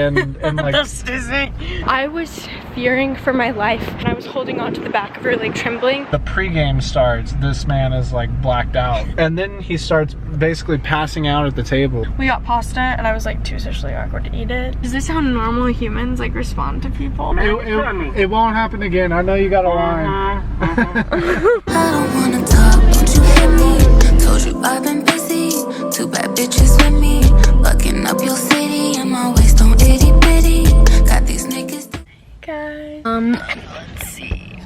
and like STIZZY. I was fearing for my life and I was holding on to the back of her, like trembling. the pregame starts, this man is like blacked out. And then he starts basically passing out at the table. We got pasta and I was like too socially awkward to eat it. Is this how normal humans like respond to people? It won't happen again. I know you got a line. I don't wanna talk, won't you hit me? Told you I've been busy. Two bad bitches with me. Bucking up your city and my waist on itty bitty. Got these niggas. Guys. Let's see.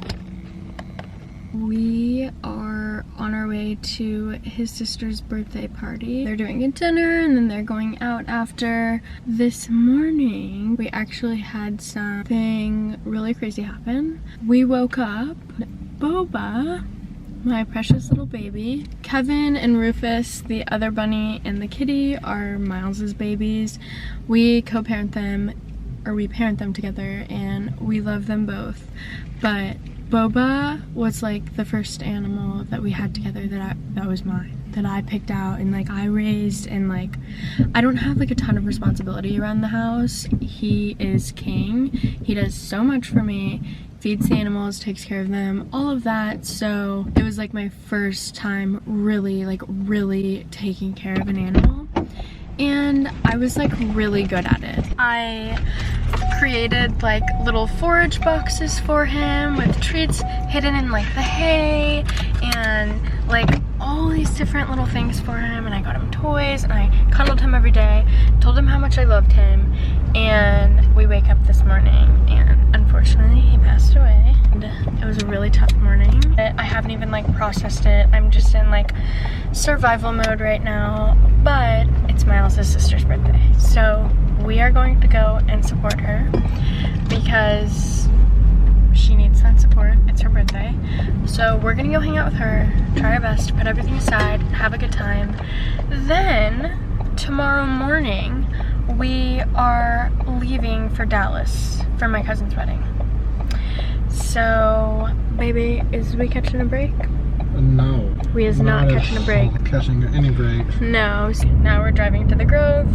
We are on our way to his sister's birthday party. They're doing a dinner and then they're going out after. This morning, we actually had something really crazy happen. We woke up, Boba, my precious little baby. Kevin and Rufus, the other bunny, and the kitty are Miles's babies. We co-parent them, or we parent them together, and we love them both. But Boba was like the first animal that we had together that was mine, that I picked out and like I raised, and like I don't have like a ton of responsibility around the house. He is king. He does so much for me. Feeds the animals, takes care of them, all of that. So it was like my first time really taking care of an animal, and I was like really good at it. I created like little forage boxes for him with treats hidden in like the hay and like all these different little things for him, and I got him toys and I cuddled him every day, told him how much I loved him. And we wake up this morning and unfortunately he passed away. And it was a really tough morning. I haven't even like processed it. I'm just in like survival mode right now, but it's Miles' sister's birthday, so we are going to go and support her because she needs that support. It's her birthday. So we're gonna go hang out with her, try our best, put everything aside, have a good time. Then tomorrow morning we are leaving for Dallas for my cousin's wedding. So baby, is we catching a break? No. We is not catching a break. Catching any break. No. So now we're driving to the Grove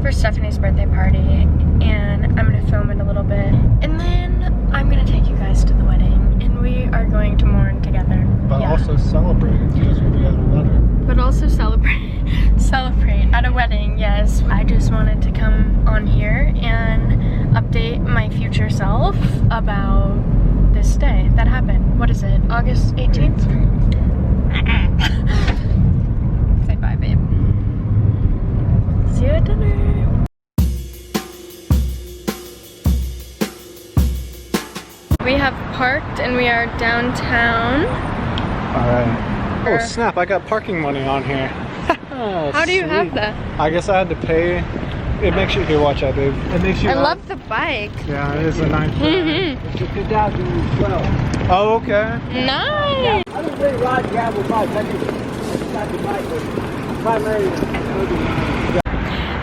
for Stephanie's birthday party, and I'm gonna film it a little bit, and then I'm gonna take you guys to the wedding, and we are going to mourn together. But also celebrate because we'll be at a wedding. But also celebrate at a wedding, yes. I just wanted to come on here and update my future self about this day that happened. What is it? August 18th? Say bye, babe. See you at dinner. We have parked and we are downtown. Alright. Oh snap, I got parking money on here. How do you have that? I guess I had to pay. It makes you, here, watch that, babe. It makes you. I love the bike. Yeah, it is a nice Mm-hmm. It's a 2012. Oh, okay. Nice. I don't really ride gravel bikes. I just got the bike, but primarily.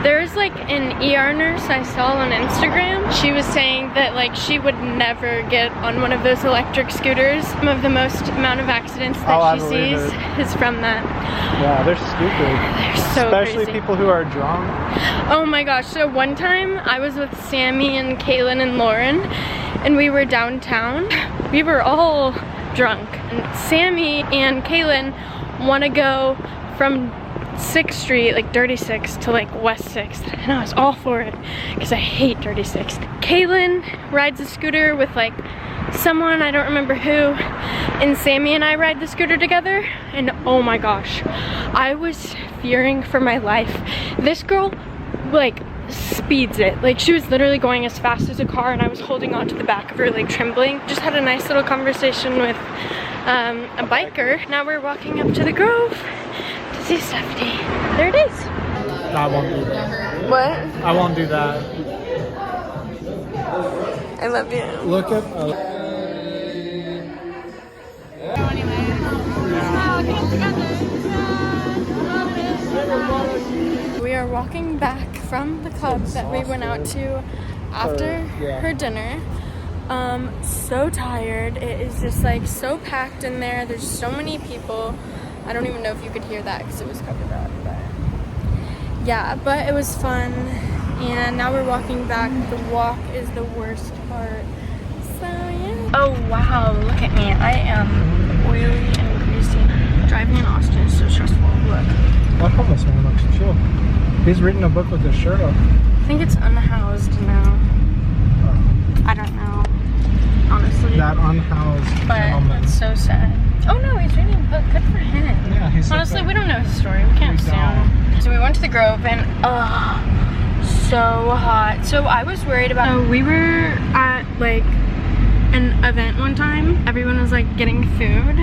There's like an ER nurse I saw on Instagram. She was saying that like she would never get on one of those electric scooters. Some of the most amount of accidents that she sees is from that. Yeah, they're stupid. They're so Especially crazy. people who are drunk. Oh my gosh, so one time I was with Sammy and Kaylin and Lauren, and we were downtown. We were all drunk. And Sammy and Kaylin want to go from 6th Street, like Dirty 6th, to like West 6th, and I was all for it because I hate Dirty 6th. Kaylin rides a scooter with like someone, I don't remember who, and Sammy and I ride the scooter together, and oh my gosh, I was fearing for my life. This girl like speeds it. Like she was literally going as fast as a car, and I was holding on to the back of her, like trembling. Just had a nice little conversation with a biker. Now we're walking up to the Grove to see Stephanie. There it is. I won't do that. What? I won't do that. I love you. Look at. We are walking back from the club that we went out to after her dinner. So tired. It is just like so packed in there. There's so many people. I don't even know if you could hear that because it was covered up. But yeah, but it was fun. and now we're walking back. The walk is the worst part. So yeah. Oh wow, look at me. I am oily and greasy. Driving in Austin is so stressful. Look. That homeless man looks chill. He's reading a book with his shirt off. I think it's unhoused now. I don't know, honestly. That unhoused gentleman. It's so sad. Oh no, he's reading a book. Good for him. Yeah, he's honestly, we don't know his story. We can't sue him. So we went to the Grove and so hot. So I was worried about. So we were at like an event one time. Everyone was like getting food,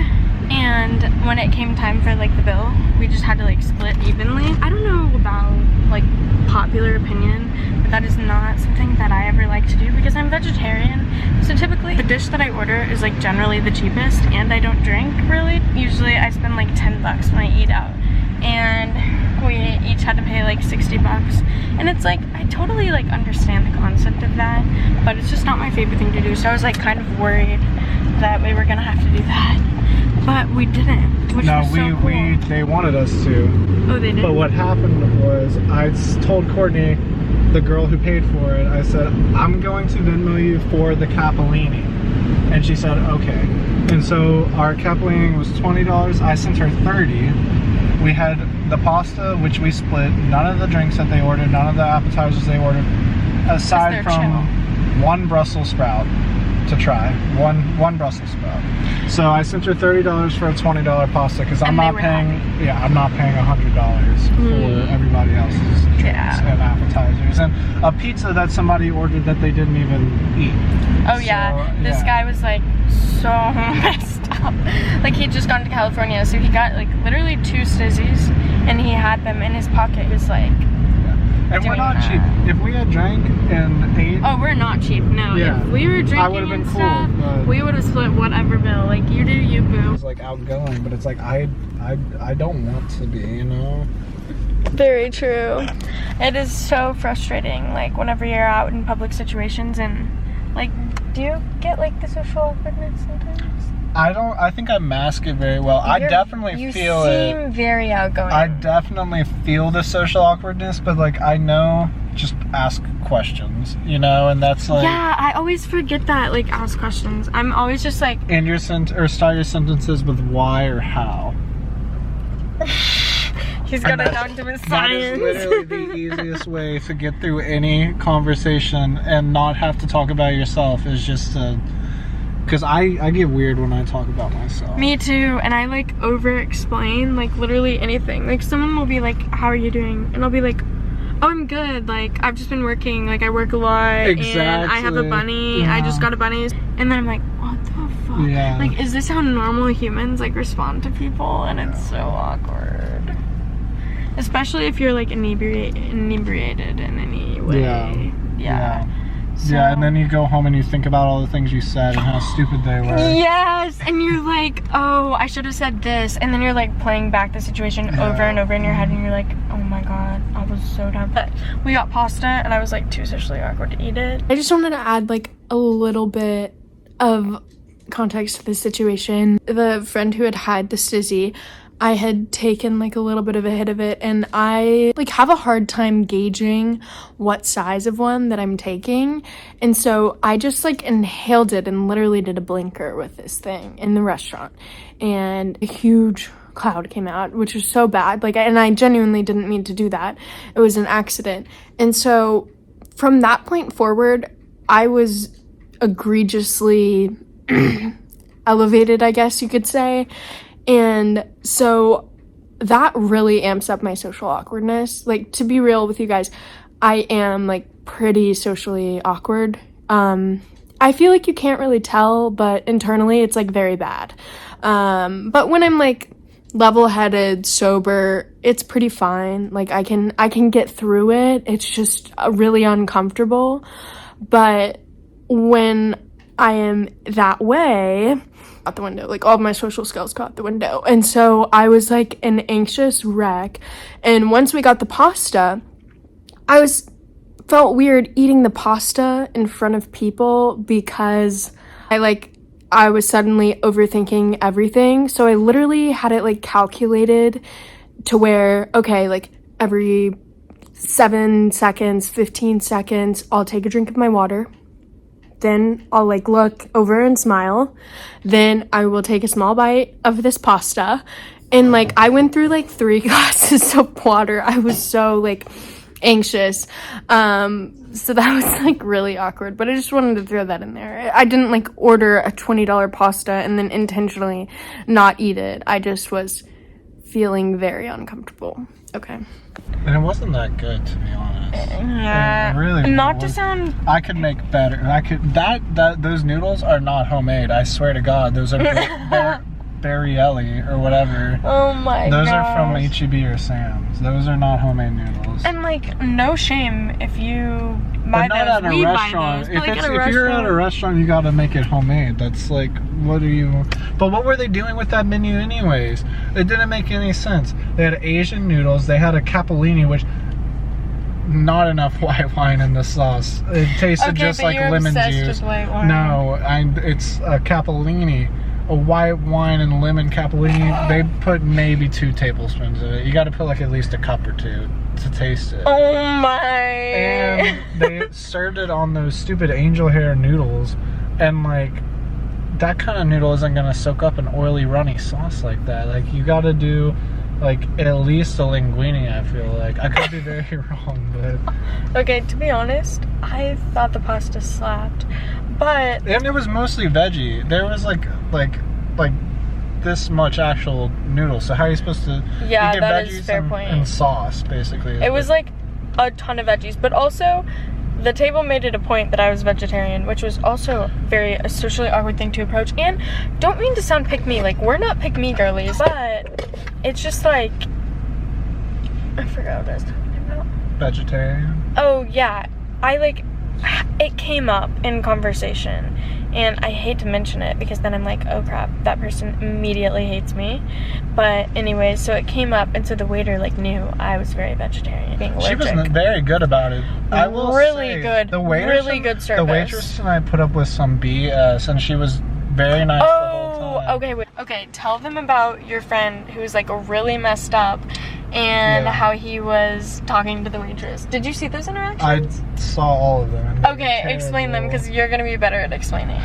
and when it came time for like the bill, we just had to like split evenly. I don't know about like popular opinion, but that is not something that I ever like to do because I'm vegetarian. So typically the dish that I order is like generally the cheapest, and I don't drink really. Usually I spend like 10 bucks when I eat out, and we each had to pay like 60 bucks. And it's like, I totally like understand the concept of that, but it's just not my favorite thing to do. So I was like kind of worried that we were gonna have to do that, but we didn't, which was so cool. They wanted us to. Oh, they did? But what happened was, I told Courtney, the girl who paid for it, I said, I'm going to Venmo you for the capellini. And she said, okay. And so our capellini was $20. I sent her 30. We had the pasta, which we split, none of the drinks that they ordered, none of the appetizers they ordered, aside from one Brussels sprout to try. One Brussels sprout. So I sent her $30 for a $20 pasta because I'm not paying. Yeah, I'm not paying $100 for everybody else's drinks and appetizers, and a pizza that somebody ordered that they didn't even eat. Oh yeah, this guy was like so messed up. Like he'd just gone to California, so he got like literally 2 STIZZYs, and he had them in his pocket. He was like. And we're not cheap. If we had drank and ate... Oh, we're not cheap, no. Yeah. If we were drinking and stuff, we would have split whatever bill. Like, you do you, boo. It's like outgoing, but it's like, I don't want to be, you know? Very true. It is so frustrating, like, whenever you're out in public situations and, like, do you get, like, the social awkwardness sometimes? I think I mask it very well. I definitely feel it. You seem very outgoing. I definitely feel the social awkwardness, but like I know, just ask questions, you know, and that's like. Yeah, I always forget that, like ask questions. I'm always just like. End your start your sentences with why or how. He's gotta talk to his science. That is literally the easiest way to get through any conversation and not have to talk about yourself. Is just to. Because I get weird when I talk about myself. Me too, and I like over-explain, like literally anything. Like someone will be like, how are you doing? And I'll be like, oh, I'm good. Like I've just been working, like I work a lot. Exactly. And I have a bunny. Yeah. I just got a bunny. And then I'm like, what the fuck? Yeah. Like, is this how normal humans like respond to people? And it's so awkward. Especially if you're like inebriated in any way. Yeah. So, yeah, and then you go home and you think about all the things you said and how stupid they were. Yes, and you're like, oh, I should have said this. And then you're like playing back the situation over and over in your head, and you're like, oh my god, I was so dumb. But we got pasta, and I was like too socially awkward to eat it. I just wanted to add like a little bit of context to the situation. The friend who had the STIZZY, I had taken like a little bit of a hit of it, and I like have a hard time gauging what size of one that I'm taking, and so I just like inhaled it and literally did a blinker with this thing in the restaurant, and a huge cloud came out, which was so bad. Like, and I genuinely didn't mean to do that. It was an accident. And so from that point forward, I was egregiously elevated, I guess you could say. And so that really amps up my social awkwardness. Like, to be real with you guys, I am like pretty socially awkward. I feel like you can't really tell, but internally it's like very bad. But when I'm like level-headed, sober, it's pretty fine. Like I can get through it. It's just really uncomfortable. But when I am that way, out the window, like all of my social skills go out the window. And so I was like an anxious wreck. And once we got the pasta, I felt weird eating the pasta in front of people because I was suddenly overthinking everything. So I literally had it like calculated to where, okay, like every 7 seconds, 15 seconds, I'll take a drink of my water. Then I'll like look over and smile. Then I will take a small bite of this pasta. And like I went through like 3 glasses of water. I was so like anxious. So that was like really awkward, but I just wanted to throw that in there. I didn't like order a $20 pasta and then intentionally not eat it. I just was feeling very uncomfortable. Okay. And it wasn't that good, to be honest. Yeah. It really not was. to sound. I could make better. I could. Those noodles are not homemade. I swear to God, those are Barrielli or whatever. Oh my god. Those are from H-E-B or Sam's. Those are not homemade noodles. And like, no shame if you buy but not those. at a restaurant. If you're at a restaurant, you gotta make it homemade. That's like, what are you? But what were they doing with that menu anyways? It didn't make any sense. They had Asian noodles. They had a capellini, which not enough white wine in the sauce. It tasted just like lemon juice. With white wine. No, it's a capellini. A white wine and lemon capellini. They put maybe 2 tablespoons of it. You got to put like at least a cup or 2 to taste it. Oh my! And they served it on those stupid angel hair noodles, and like that kind of noodle isn't gonna soak up an oily, runny sauce like that. Like you got to do like at least a linguine. I feel like I could be very wrong, but okay. To be honest, I thought the pasta slapped. But and it was mostly veggie. There was like this much actual noodles. So how are you supposed to? Yeah, you get that veggies is fair point. And sauce, basically. It was like a ton of veggies, but also the table made it a point that I was vegetarian, which was also a socially awkward thing to approach. And don't mean to sound pick me, like we're not pick me girlies, but it's just like I forgot what I was talking about. Vegetarian. Oh yeah, it came up in conversation, and I hate to mention it because then I'm like, oh crap, that person immediately hates me. But anyway, so it came up, and so the waiter like knew I was very vegetarian, being allergic. She was very good about it. I will really say, good, really good service. The waitress and I put up with some BS, and she was very nice the whole time. Okay, wait. Okay, tell them about your friend who's like really messed up and how he was talking to the waitress. Did you see those interactions? I saw all of them. Okay, explain them because you're gonna be better at explaining.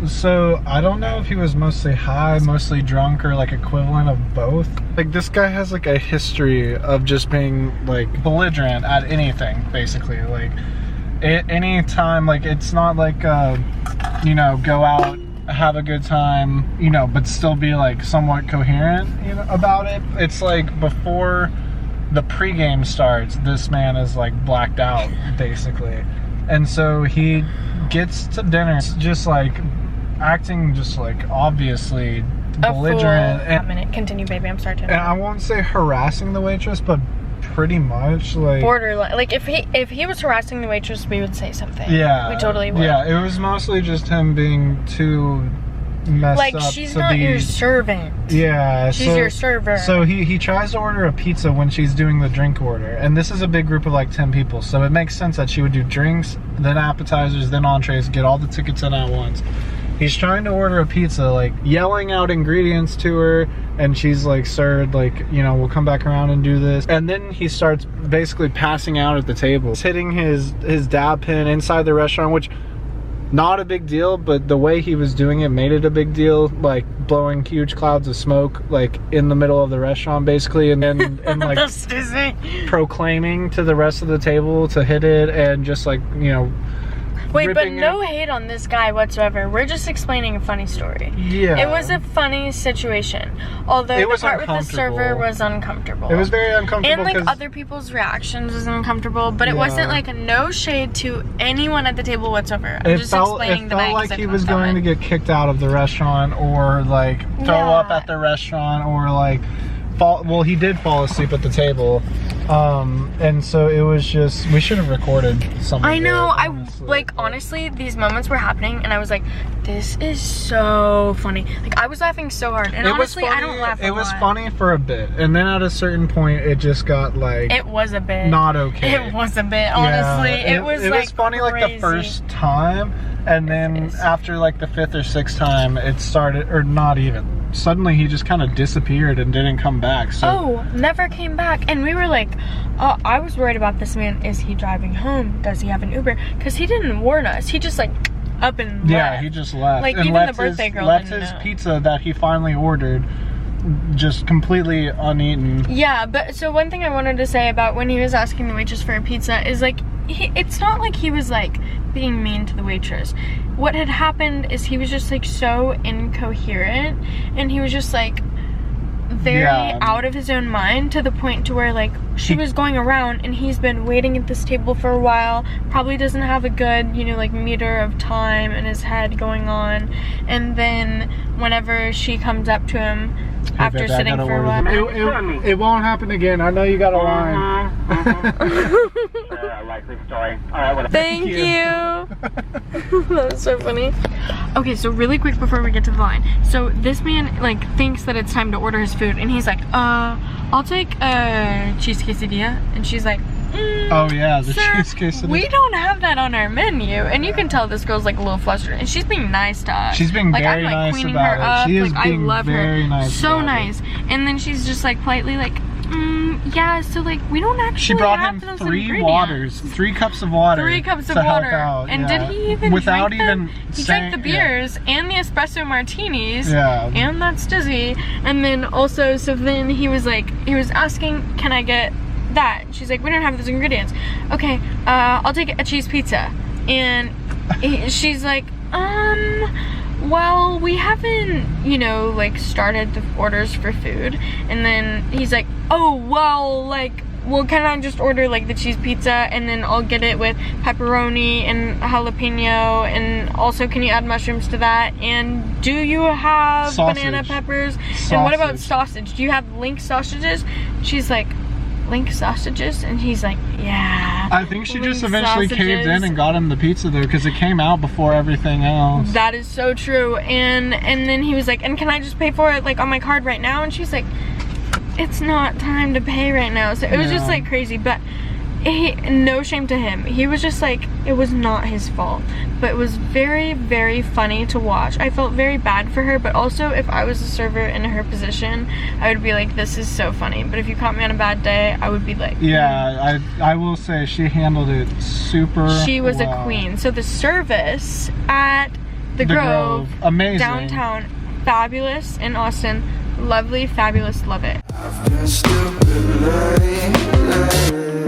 So I don't know if he was mostly high, mostly drunk, or like equivalent of both. Like this guy has like a history of just being like belligerent at anything, basically. Like any time, like it's not like you know, go out, have a good time, you know, but still be like somewhat coherent, you know, about it. It's like before the pregame starts, this man is like blacked out, basically. And so he gets to dinner just like acting just like obviously belligerent. A minute, continue, baby. I'm sorry to interrupt. And I won't say harassing the waitress, but pretty much like borderline. Like if he was harassing the waitress, we would say something. Yeah, we totally would. Yeah, it was mostly just him being too messed like up. She's not your servant. Yeah, she's your server. So he tries to order a pizza when she's doing the drink order, and this is a big group of like 10 people, so it makes sense that she would do drinks, then appetizers, then entrees, get all the tickets in at once. He's trying to order a pizza, like yelling out ingredients to her, and she's like, sir, like, you know, we'll come back around and do this. And then he starts basically passing out at the table. He's hitting his dab pen inside the restaurant, which not a big deal, but the way he was doing it made it a big deal, like blowing huge clouds of smoke like in the middle of the restaurant basically, and like that's dizzy. Proclaiming to the rest of the table to hit it, and just like, you know, wait, but no hate on this guy whatsoever. We're just explaining a funny story. Yeah. It was a funny situation. Although the part with the server was uncomfortable. It was very uncomfortable. And like other people's reactions was uncomfortable, but it wasn't like no shade to anyone at the table whatsoever. I'm just explaining the night. It felt like he was going to get kicked out of the restaurant, or like throw up at the restaurant, or like well, he did fall asleep at the table. And so it was just, we should have recorded something. I know, honestly, these moments were happening and I was like, this is so funny. Like, I was laughing so hard, and honestly, I don't laugh a lot. It was funny for a bit, and then at a certain point, it just got like, it was a bit not okay. It was a bit, honestly. Yeah, it was funny crazy. Like the first time, and then after like the 5th or 6th time, it started, or not even. suddenly he just kind of disappeared and didn't come back. So oh, never came back. And we were like, I was worried about this man. Is he driving home? Does he have an Uber? Because he didn't warn us. He just like up and left. Yeah, he just left. Like and even the birthday girl left didn't his know. pizza that he finally ordered just completely uneaten. Yeah, but so one thing I wanted to say about when he was asking the waitress for a pizza is like, it's not like he was like being mean to the waitress. What had happened is he was just like so incoherent, and he was just like very out of his own mind, to the point to where like she was going around and he's been waiting at this table for a while, probably doesn't have a good, you know, like meter of time in his head going on, and then whenever she comes up to him after sitting for a while, it won't happen again. I know you got a line. Likely story. All right, thank you. That was so funny. Okay, so really quick before we get to the line, so this man like thinks that it's time to order his food, and he's like, I'll take a cheese quesadilla, and she's like, oh yeah, the sir, cheese quesadilla. we don't have that on our menu. And you can tell this girl's like a little flustered, and she's being nice to us. She's being like, very I'm like nice queening about her it. up. She is like being I love very her. nice So about nice. And then she's just like politely like, yeah, so like we don't actually She brought have him those 3 ingredients. waters, 3 cups of water. 3 cups of to help water. out, And yeah. did he even without drink them? even He saying, drank the beers and the espresso martinis. Yeah. And that's STIZZY. And then also, so then he was asking, can I get that? And she's like, we don't have those ingredients. Okay, I'll take a cheese pizza. And she's like, well, we haven't, you know, like started the orders for food. And then he's like, oh, well, can I just order like the cheese pizza, and then I'll get it with pepperoni and jalapeno, and also can you add mushrooms to that? And do you have banana peppers? And what about sausage? Do you have link sausages? She's like, link sausages? And he's like, yeah. I think she just eventually caved in and got him the pizza though, because it came out before everything else. That is so true. And then he was like, and can I just pay for it like on my card right now? And she's like, it's not time to pay right now. So it was just like crazy, but no shame to him. He was just like, it was not his fault, but it was very, very funny to watch. I felt very bad for her, but also if I was a server in her position, I would be like, this is so funny. But if you caught me on a bad day, I would be like, yeah, I will say she handled it super She was well. a queen. So the service at the Grove, amazing. Downtown, fabulous in Austin. Lovely, fabulous, love it. I've been stupid lately.